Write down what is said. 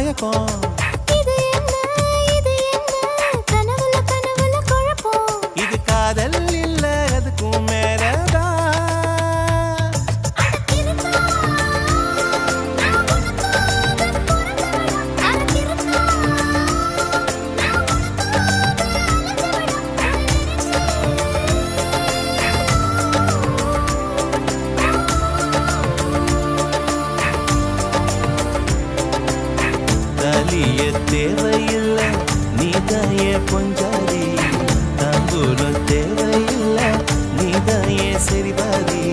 மயக்கம். இது என்ன கனவுல கனவுல குழப்பம். இது காதல் இல்ல அதுக்கும் மேலதான். தலிய தேவையில்ல நீதாய பொஞ்சாதி. தாம்பூலம் தேவையில்ல நீதாய சரிபாதி.